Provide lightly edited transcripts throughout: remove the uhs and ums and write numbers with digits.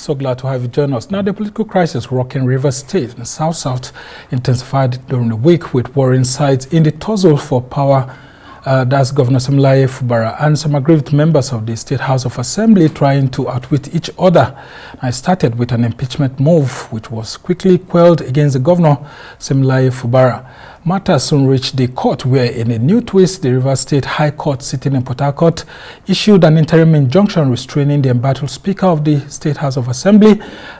So glad to have you join us. Now, the political crisis rocking Rivers State and South intensified during the week with warring sides in the tussle for power. That's Governor Siminalayi Fubara and some aggrieved members of the State House of Assembly trying to outwit each other. I started with an impeachment move, which was quickly quelled against the Governor Siminalayi Fubara. Matters soon reached the court, where in a new twist, the Rivers State High Court sitting in Port Harcourt issued an interim injunction restraining the embattled Speaker of the State House of Assembly,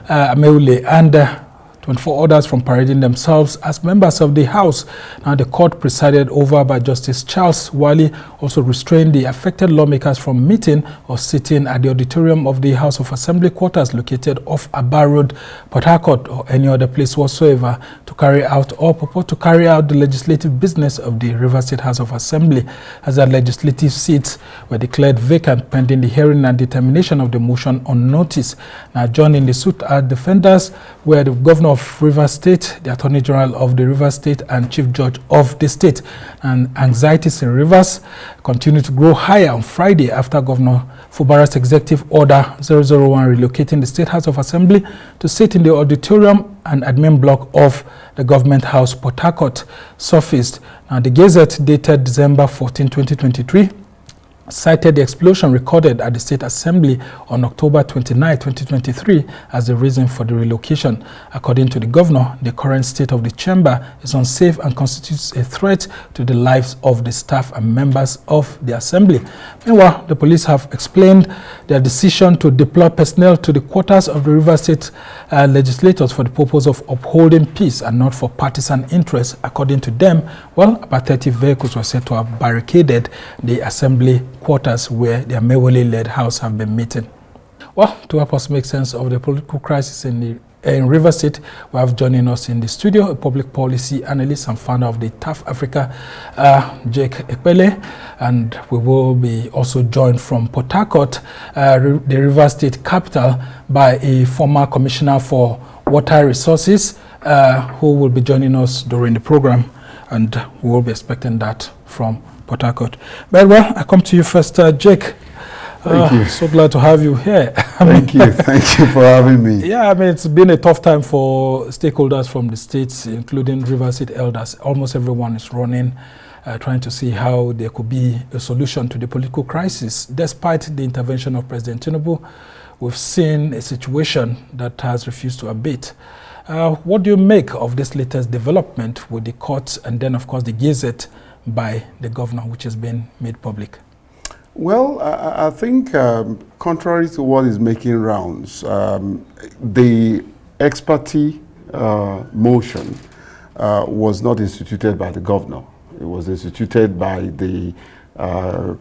Epelle, and 24 others from parading themselves as members of the House. Now, the court, presided over by Justice Charles Wali, also restrained the affected lawmakers from meeting or sitting at the auditorium of the House of Assembly quarters located off Aba Road, Port Harcourt, or any other place whatsoever to carry out or purport to carry out the legislative business of the Rivers State House of Assembly, as the legislative seats were declared vacant pending the hearing and determination of the motion on notice. Now, joining the suit are defenders, where the Governor of Rivers State, the Attorney General of the Rivers State, and Chief Judge of the state. And anxieties in Rivers continue to grow higher on Friday after Governor Fubara's Executive Order 001 relocating the State House of Assembly to sit in the auditorium and admin block of the Government House, Port Harcourt, surfaced. Now, the Gazette, dated December 14, 2023, cited the explosion recorded at the State Assembly on October 29, 2023 as the reason for the relocation. According to the governor, the current state of the chamber is unsafe and constitutes a threat to the lives of the staff and members of the assembly. Meanwhile, the police have explained their decision to deploy personnel to the quarters of the Rivers State legislators for the purpose of upholding peace and not for partisan interests. According to them, about 30 vehicles were said to have barricaded the assembly quarters where their Mewole-led house have been meeting. Well, to help us make sense of the political crisis in Rivers State, we have joining us in the studio a public policy analyst and founder of the TAF Africa, Jake Epelle, and we will be also joined from Port Harcourt, the Rivers State capital, by a former commissioner for water resources, who will be joining us during the program, and we will be expecting that from Port Harcourt. Well, I come to you first, Jake. Thank you. So glad to have you here. Thank you for having me. Yeah, it's been a tough time for stakeholders from the states, including Rivers State elders. Almost everyone is running, trying to see how there could be a solution to the political crisis. Despite the intervention of President Tinubu, we've seen a situation that has refused to abate. What do you make of this latest development with the courts and then, of course, the Gazette by the governor, which has been made public? Well, I think contrary to what is making rounds, the expertise motion was not instituted by the governor. It was instituted by the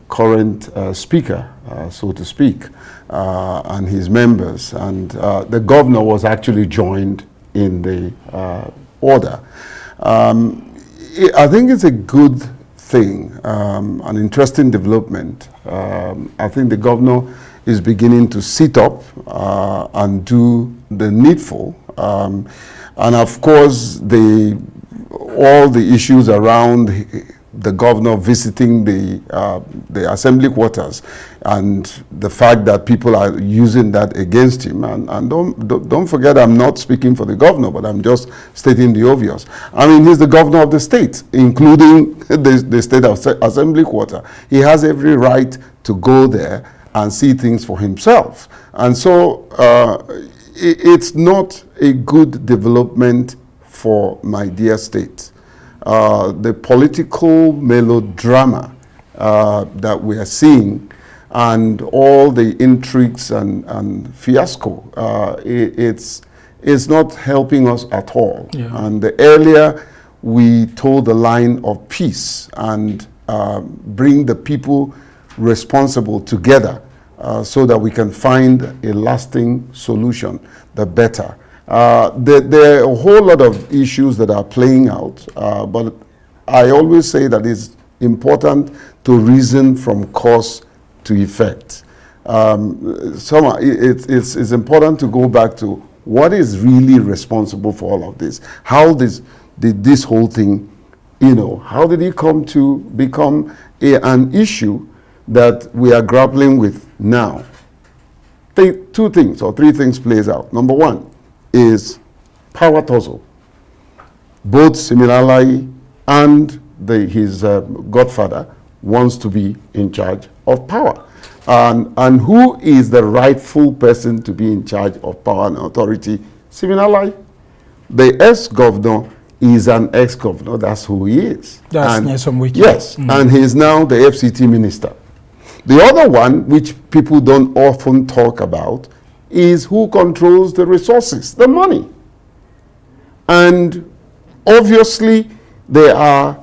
current speaker, so to speak, and his members. And the governor was actually joined in the order. I think it's a good thing, an interesting development. I think the governor is beginning to sit up and do the needful. And of course, all the issues around the governor visiting the assembly quarters and the fact that people are using that against him. And don't forget, I'm not speaking for the governor, but I'm just stating the obvious. I mean, he's the governor of the state, including the state assembly quarter. He has every right to go there and see things for himself. And so it's not a good development for my dear state. The political melodrama that we are seeing and all the intrigues and fiasco, it's not helping us at all. Yeah. And the earlier we toe the line of peace and bring the people responsible together so that we can find a lasting solution, the better. There are a whole lot of issues that are playing out, but I always say that it's important to reason from cause to effect. It's important to go back to what is really responsible for all of this. How did this whole thing, how did it come to become an issue that we are grappling with now? To two things or three things plays out. Number one is power tussle. Both Siminalayi and his godfather wants to be in charge of power. And who is the rightful person to be in charge of power and authority? Siminalayi. The ex-governor is an ex-governor. That's who he is. That's Nyesom Wike. Yes, and he is now the FCT minister. The other one, which people don't often talk about, is who controls the resources, the money. And obviously, there are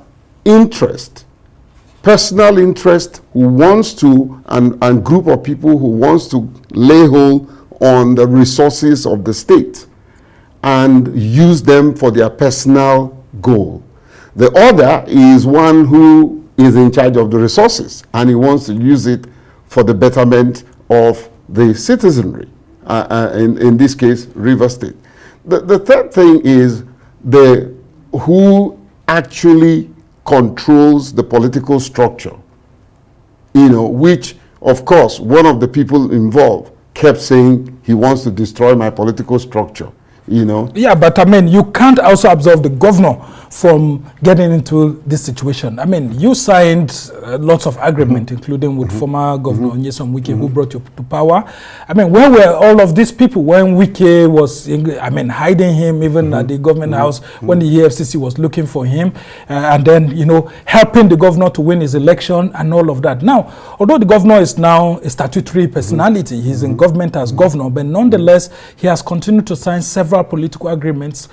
personal interest who wants to, and group of people who wants to lay hold on the resources of the state and use them for their personal goal. The other is one who is in charge of the resources and he wants to use it for the betterment of the citizenry, in this case, River State. The third thing is who actually controls the political structure, which, of course, one of the people involved kept saying he wants to destroy my political structure. Yeah, but I mean, you can't also absolve the governor from getting into this situation. I mean, you signed lots of agreement, including with former Governor Nyesom Wike, who brought you to power. I mean, where were all of these people when Wike was, hiding him even at the government house, when the EFCC was looking for him, and then, helping the governor to win his election and all of that. Now, although the governor is now a statutory personality, he's in government as governor, but nonetheless, he has continued to sign several political agreements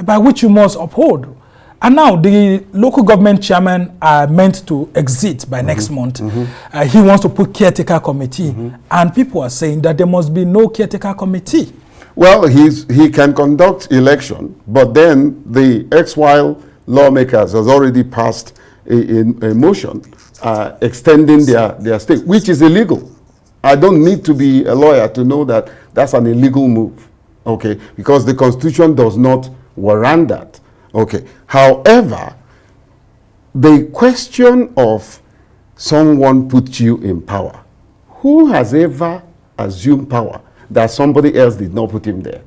by which you must uphold. And now the local government chairman are meant to exit by next month. He wants to put caretaker committee, and people are saying that there must be no caretaker committee. Well, he can conduct election, but then the ex-while lawmakers has already passed a motion extending their stay, which is illegal. I don't need to be a lawyer to know that that's an illegal move, okay, because the Constitution does not warrant that. Okay. However, the question of someone put you in power, who has ever assumed power that somebody else did not put him there?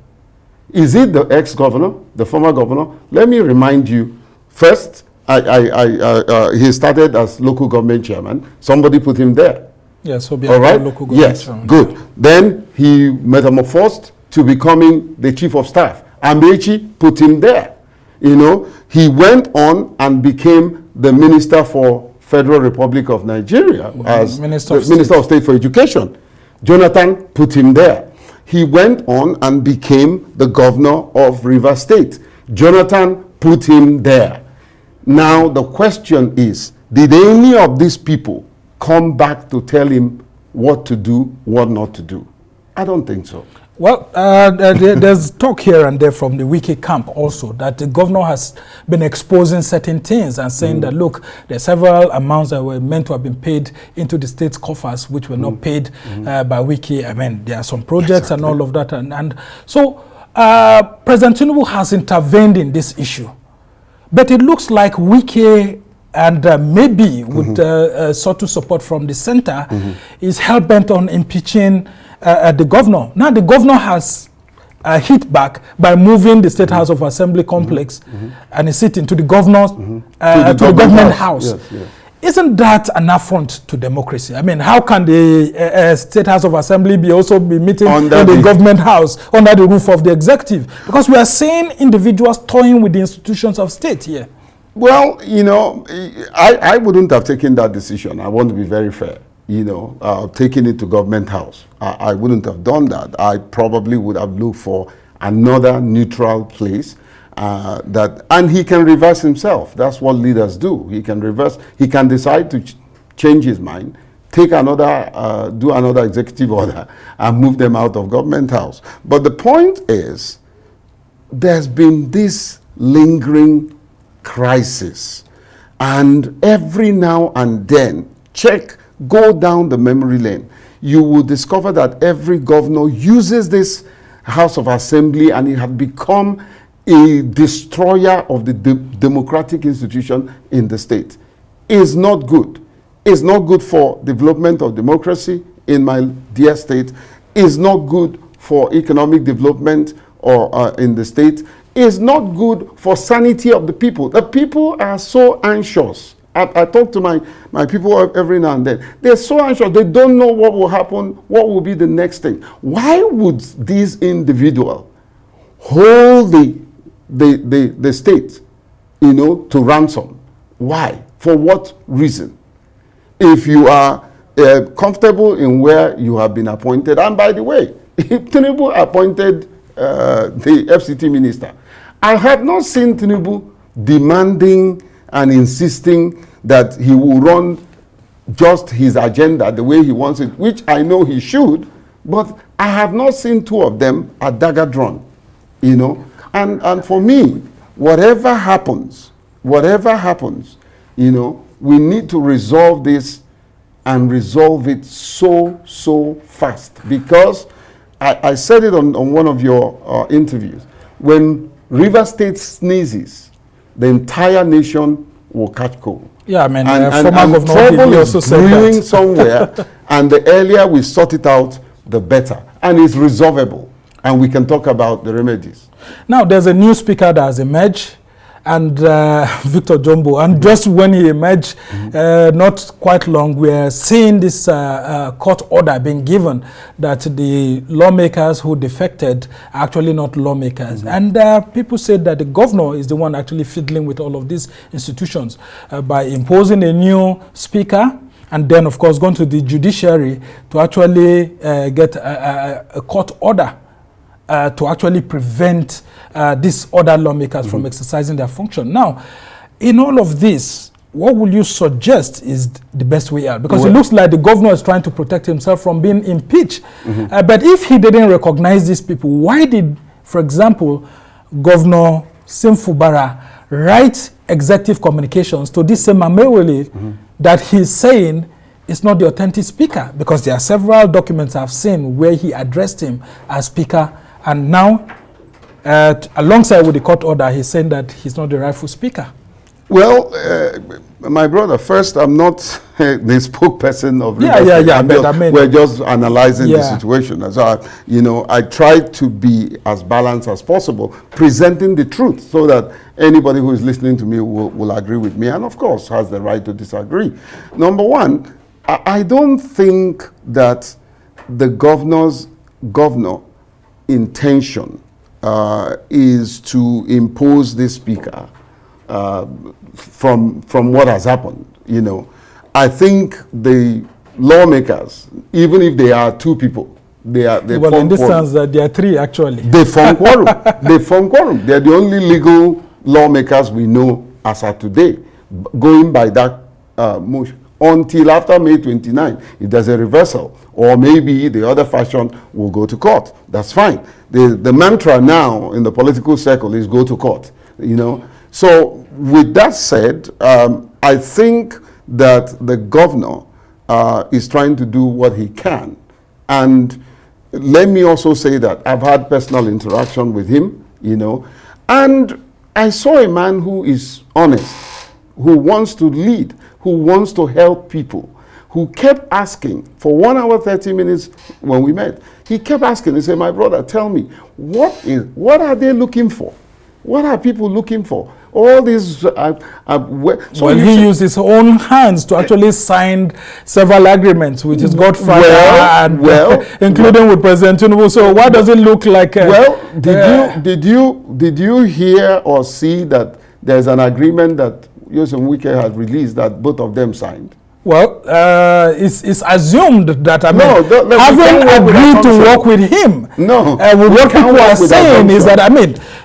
Is it the ex-governor, the former governor? Let me remind you, first, he started as local government chairman. Somebody put him there. Yes, so be all right. Local government yes, chairman. Good. Then he metamorphosed to becoming the chief of staff. Amechi put him there. He went on and became the Minister for Federal Republic of Nigeria as Minister of State for Education. Jonathan put him there. He went on and became the governor of River State. Jonathan put him there. Now the question is, did any of these people come back to tell him what to do, what not to do? I don't think so. Well, there's talk here and there from the Wike camp also that the governor has been exposing certain things and saying that, look, there are several amounts that were meant to have been paid into the state's coffers which were not paid by Wike. I mean, there are some projects and all of that. And so President Tinubu has intervened in this issue. But it looks like Wike and maybe with subtle support from the center is hell-bent on impeaching the governor. Now the governor has hit back by moving the State House of Assembly complex and is sitting to the governor's to the government house. Yes, yes. Isn't that an affront to democracy? I mean, how can the State House of Assembly be meeting in the government house under the roof of the executive? Because we are seeing individuals toying with the institutions of state here. Well, I wouldn't have taken that decision. I want to be very fair. Taking it to government house. I wouldn't have done that. I probably would have looked for another neutral place and he can reverse himself. That's what leaders do. He can reverse. He can decide to change his mind, take another, do another executive order and move them out of government house. But the point is, there's been this lingering crisis, and every now and then, go down the memory lane, you will discover that every governor uses this House of Assembly and it had become a destroyer of the democratic institution in the state. It's not good. It's not good for development of democracy in my dear state. is not good for economic development or in the state. Is not good for sanity of the people. The people are so anxious. I talk to my people every now and then. They're so anxious. They don't know what will happen, what will be the next thing. Why would this individual hold the state, to ransom? Why? For what reason? If you are comfortable in where you have been appointed, and by the way, Tinubu appointed the FCT minister. I have not seen Tinubu demanding and insisting that he will run just his agenda the way he wants it, which I know he should, but I have not seen two of them at dagger drawn, And for me, whatever happens, we need to resolve this and resolve it so fast. Because I said it on one of your interviews. When River State sneezes, the entire nation will catch cold. Yeah, I mean, and trouble is brewing somewhere, and the earlier we sort it out, the better. And it's resolvable, and we can talk about the remedies. Now, there's a new speaker that has emerged, and Victor Jumbo, and just when he emerged, not quite long, we are seeing this court order being given that the lawmakers who defected are actually not lawmakers. And people said that the governor is the one actually fiddling with all of these institutions by imposing a new speaker, and then, of course, going to the judiciary to actually get a court order to actually prevent these other lawmakers from exercising their function. Now, in all of this, what will you suggest is the best way out? Because it looks like the governor is trying to protect himself from being impeached. But if he didn't recognize these people, why did, for example, Governor Simfubara write executive communications to this same Amewele that he's saying is not the authentic speaker? Because there are several documents I've seen where he addressed him as speaker, and now, alongside with the court order, he's saying that he's not the rightful speaker. Well, my brother, first, I'm not the spokesperson of we're just analyzing the situation. So, I try to be as balanced as possible, presenting the truth so that anybody who is listening to me will agree with me and, of course, has the right to disagree. Number one, I don't think that the governor's intention is to impose this speaker from what has happened. I think the lawmakers, even if they are two people, they well, in this sense that there are three actually. They form quorum. They're the only legal lawmakers we know as of today, going by that motion. Until after May 29, if there's a reversal, or maybe the other faction will go to court. That's fine. The mantra now in the political circle is go to court. So with that said, I think that the governor is trying to do what he can. And let me also say that I've had personal interaction with him, and I saw a man who is honest, who wants to lead, who wants to help people, who kept asking for 1 hour, 30 minutes when we met. He kept asking, he said, my brother, tell me, what are they looking for? What are people looking for? All these... he used his own hands to actually sign several agreements with his godfather, including with President Tinubu. So what does it look like? Did you hear or see that there's an agreement that Nyesom Wike has released that both of them signed? Well, it's assumed that, having agreed to work with him, what people are saying is that,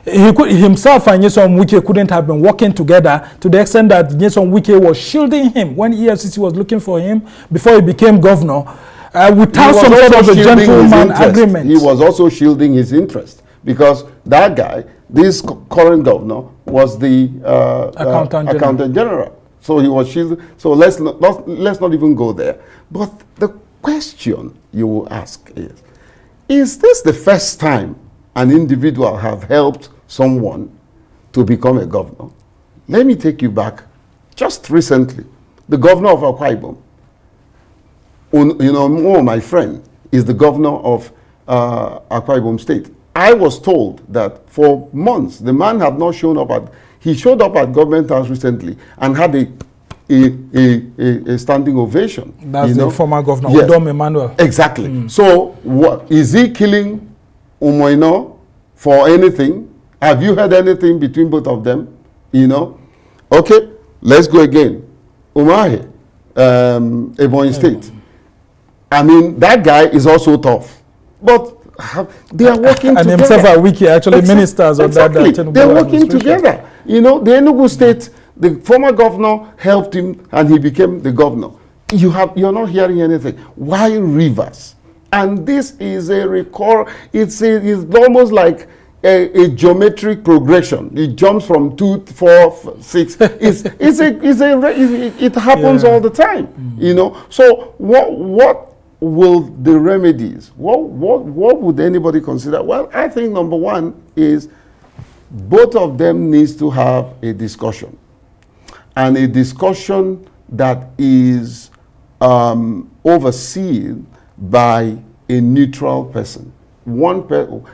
himself and Nyesom Wike couldn't have been working together to the extent that Nyesom Wike was shielding him when EFCC was looking for him before he became governor, without some sort of a gentleman agreement. He was also shielding his interest, because that guy, this current governor, was the accountant general. So he was shielded. So let's not even go there. But the question you will ask is this the first time an individual have helped someone to become a governor? Let me take you back. Just recently, the governor of Akwa Ibom, my friend, is the governor of Akwa Ibom State. I was told that for months the man had not shown up he showed up at Government House recently and had a standing ovation. That's the former governor, yes. Udom Emmanuel. Exactly. So what is he killing Umoino for anything? Have you heard anything between both of them? Okay, let's go again. Umahi, Ebonyi State. I mean, that guy is also tough, but they are working and together. himself and Wiki actually ministers on that. They're working together. The Enugu State, the former governor helped him, and he became the governor. You're not hearing anything. Why Rivers? And this is a record. It's almost like a geometric progression. It jumps from 2, 4, 6. It happens all the time. So what will the remedies? What would anybody consider? Well, I think number one is both of them needs to have a discussion, and a discussion that is overseen by a neutral person. One person,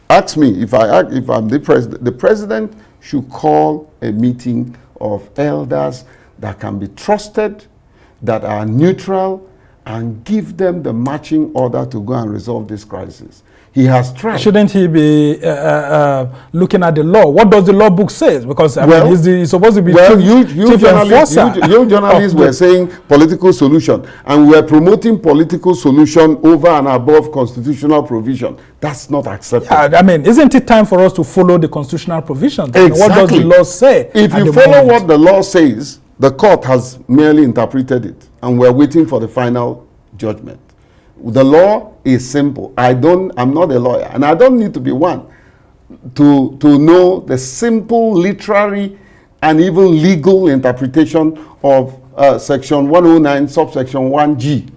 ask me if I'm the president. The president should call a meeting of elders that can be trusted, that are neutral, and give them the marching order to go and resolve this crisis. He has tried. Shouldn't he be looking at the law? What does the law book say? Because he's supposed to be chief enforcer. You journalists were saying political solution, and we're promoting political solution over and above constitutional provision. That's not acceptable. I mean, isn't it time for us to follow the constitutional provisions? Exactly. What does the law say? If you follow what the law says, the court has merely interpreted it, and we're waiting for the final judgment. The law is simple. I'm not a lawyer, and I don't need to be one to know the simple literary and even legal interpretation of section 109 subsection 1G.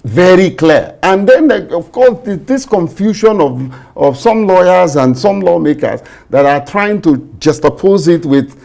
Very clear. And then, of course, this confusion of some lawyers and some lawmakers that are trying to juxtapose it with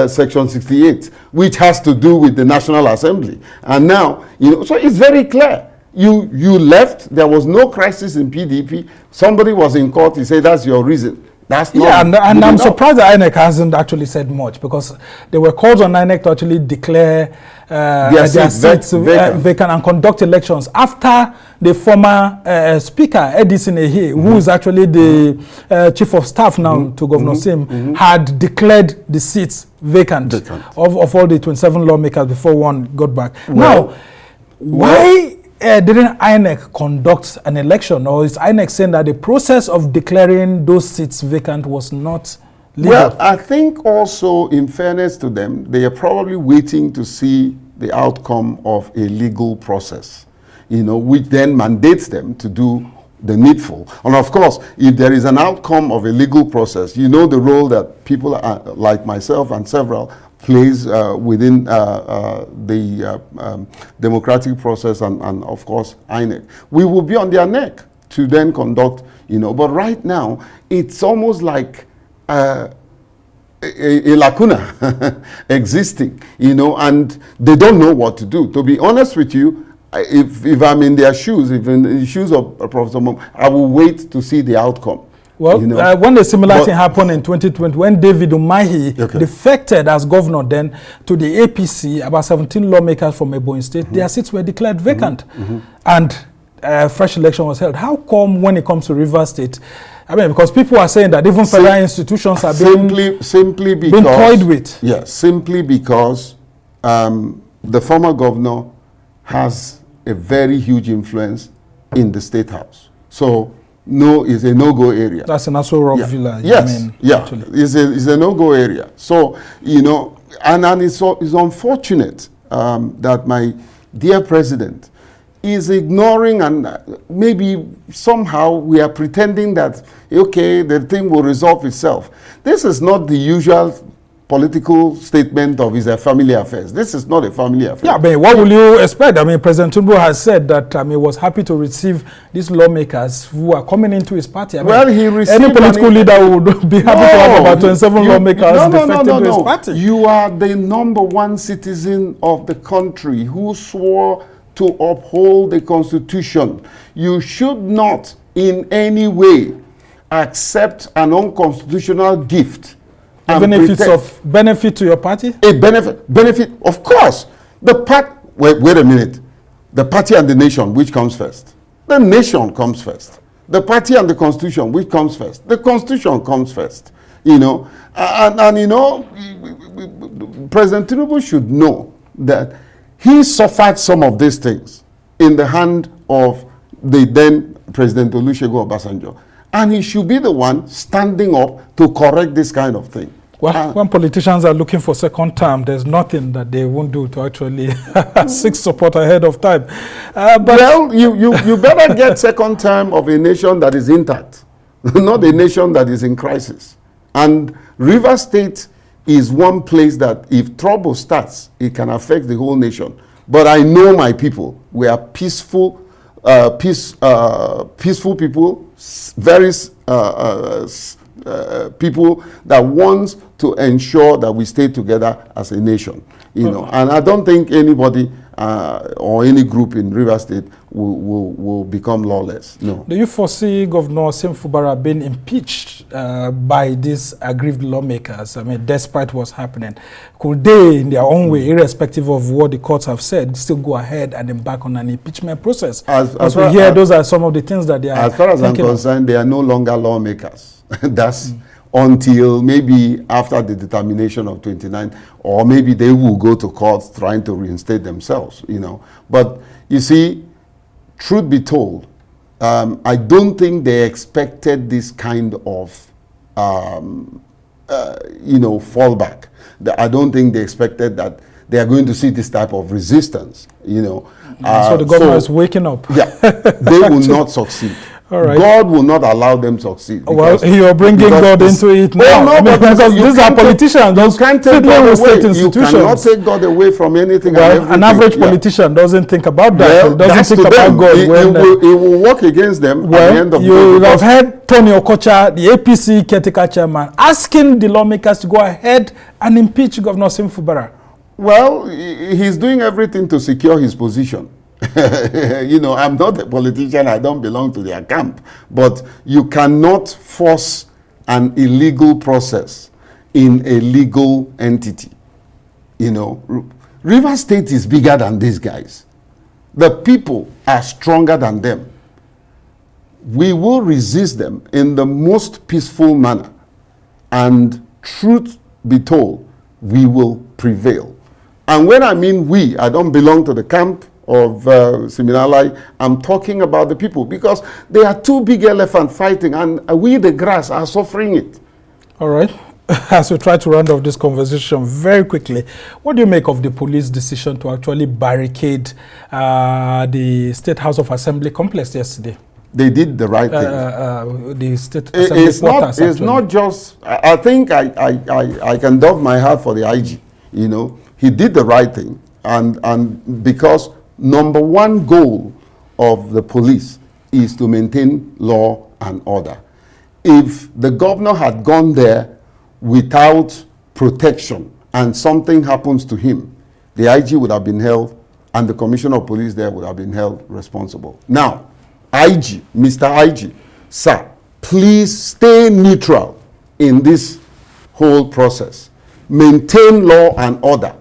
section 68, which has to do with the National Assembly. And now, so it's very clear. You left, there was no crisis in PDP, somebody was in court, he said that's your reason. That's not. Yeah, and I'm surprised that INEC hasn't actually said much, because there were calls on INEC to actually declare their seats vacant and conduct elections after the former speaker, Edison Ehe, who is actually the chief of staff now to Governor Sim, had declared the seats vacant. Of all the 27 lawmakers before one got back. Now, why didn't INEC conduct an election, or is INEC saying that the process of declaring those seats vacant was not legal? Well, I think also, in fairness to them, they are probably waiting to see the outcome of a legal process, which then mandates them to do the needful. And of course, if there is an outcome of a legal process, the role that people like myself and several plays within the democratic process and of course INEC. We will be on their neck to then conduct, but right now it's almost like a lacuna existing, and they don't know what to do. To be honest with you, if I'm in their shoes, if in the shoes of Professor Mom, I will wait to see the outcome. Well, when a similar thing happened in 2020, when David Umahi defected as governor then to the APC, about 17 lawmakers from Ebonyi State, their seats were declared vacant, and fresh election was held. How come when it comes to Rivers State, I mean, because people are saying that even federal institutions are being toyed with. Yes, simply because the former governor has a very huge influence in the State House. So, no, it's a no-go area. That's an Aso Rock Villa. Yes, it's a no-go area. So, and it's unfortunate that my dear president is ignoring, and maybe somehow we are pretending that, okay, the thing will resolve itself. This is not the usual political statement of his family affairs. This is not a family affair. Yeah, but what will you expect? I mean, President Tinubu has said that he was happy to receive these lawmakers who are coming into his party. I mean, he received any political leader would be happy to have about 27 lawmakers defected to his party. You are the #1 citizen of the country who swore to uphold the Constitution. You should not in any way accept an unconstitutional gift. Even if it's of benefit to your party? A benefit, of course. Wait a minute. The party and the nation, which comes first? The nation comes first. The party and the Constitution, which comes first? The Constitution comes first. You know, and you know, President Tinubu should know that he suffered some of these things in the hand of the then President Olusegun Obasanjo. And he should be the one standing up to correct this kind of thing. Well, when politicians are looking for second term, there's nothing that they won't do to actually seek support ahead of time. But well, you better get second term of a nation that is intact, not a nation that is in crisis. And Rivers State is one place that if trouble starts, it can affect the whole nation. But I know my people. We are peaceful, peaceful people, very people that wants to ensure that we stay together as a nation, you know. And I don't think anybody or any group in Rivers State will become lawless. No. Do you foresee Governor Sim Fubara being impeached by these aggrieved lawmakers? I mean, despite what's happening, could they, in their own way, irrespective of what the courts have said, still go ahead and embark on an impeachment process? As we hear, those are some of the things that they are. As far as I'm concerned, they are no longer lawmakers. That's until maybe after the determination of 29, or maybe they will go to court trying to reinstate themselves, you know. But you see, truth be told, I don't think they expected this kind of, you know, fallback. I don't think they expected that they are going to see this type of resistance, you know. So the government is waking up. Yeah, they will not succeed. All right. God will not allow them to succeed. Well, you're bringing God into it now. Oh, no, I mean, because these are politicians. You can't take God away. You cannot take God away from anything. Well, an average politician doesn't think about that. Well, doesn't think about God. It will work against them at the end of the day. You have heard Tony Okocha, the APC caretaker chairman, asking the lawmakers to go ahead and impeach Governor Sim Fubara. Well, he's doing everything to secure his position. You know, I'm not a politician, I don't belong to their camp, but you cannot force an illegal process in a legal entity. You know, Rivers State is bigger than these guys. The people are stronger than them. We will resist them in the most peaceful manner, and truth be told, we will prevail. And when I mean we, I don't belong to the camp of Siminalai. I'm talking about the people, because they are two big elephants fighting, and we, the grass, are suffering it. All right. As we try to round off this conversation very quickly, what do you make of the police decision to actually barricade the State House of Assembly complex yesterday? They did the right thing. The State Assembly quarters, it's not just, I think I can dove my heart for the IG. You know, he did the right thing, and because number one goal of the police is to maintain law and order. If the governor had gone there without protection and something happens to him, the IG would have been held, and the commissioner of police there would have been held responsible. Now, IG, Mr. IG, sir, please stay neutral in this whole process. Maintain law and order.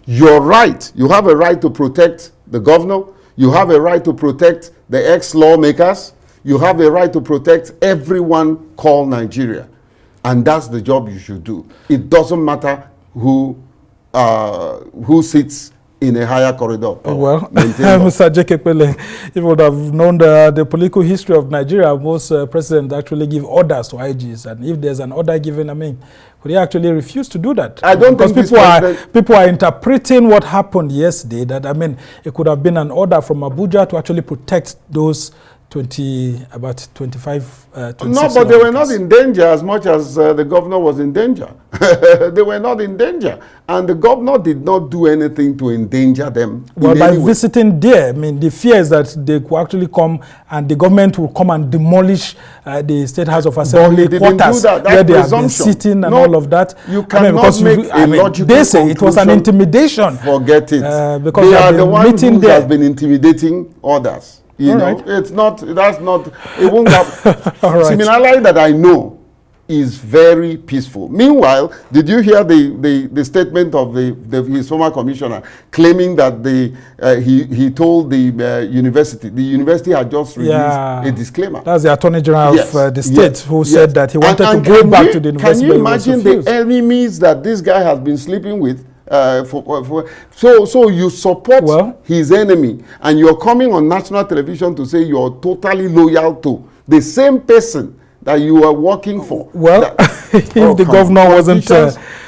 You're right. You have a right to protect the governor. You have a right to protect the ex-lawmakers. You have a right to protect everyone called Nigeria. And that's the job you should do. It doesn't matter who sits in a higher corridor. Well, Mr. Epelle, if you would have known the political history of Nigeria, most presidents actually give orders to IGs. And if there's an order given, I mean, could he actually refuse to do that? I don't because think people are interpreting what happened yesterday, that, I mean, it could have been an order from Abuja to actually protect those about 25, 26 No, but they were not in danger as much as the governor was in danger. They were not in danger. And the governor did not do anything to endanger them. Well, by visiting there, I mean, the fear is that they could actually come and the government will come and demolish the State House of Assembly quarters where they have been sitting and all of that. You cannot make a logical they say it was an intimidation. Forget it. Because they are the ones who there. have been intimidating others. You know, right. It's not, that's not, it won't have. Right. Siminalai that I know is very peaceful. Meanwhile, did you hear the statement of his former commissioner claiming that he told the university had just released a disclaimer? That's the Attorney General of the state who said that he wanted to go back to the university. Can you imagine the enemies that this guy has been sleeping with? So you support his enemy, and you're coming on national television to say you're totally loyal to the same person that you are working for. Well, if the governor wasn't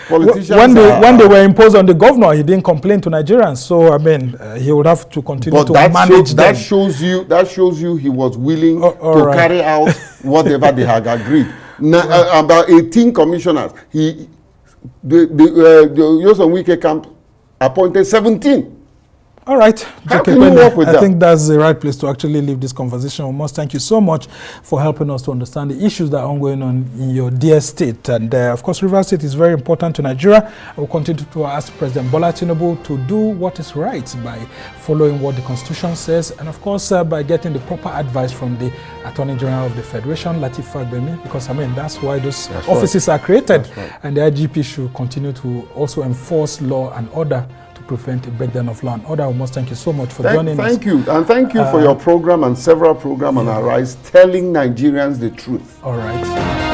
politicians when they were imposed on the governor, he didn't complain to Nigerians. So I mean, he would have to continue to manage them. That shows you he was willing to carry out whatever they had agreed. Now, about 18 commissioners. The Yoson Wike camp appointed 17. All right. How can you work with that? I think that's the right place to actually leave this conversation. We must thank you so much for helping us to understand the issues that are ongoing on in your dear state. And of course, Rivers State is very important to Nigeria. We'll continue to ask President Bola Tinubu to do what is right by following what the Constitution says, and of course, by getting the proper advice from the Attorney General of the Federation, Lateef Fagbemi, because I mean, that's why those offices are created. And the IGP should continue to also enforce law and order to prevent a breakdown of law and order. We must thank you so much for joining us. Thank you. And thank you for your program and several programs on Arise, telling Nigerians the truth. All right.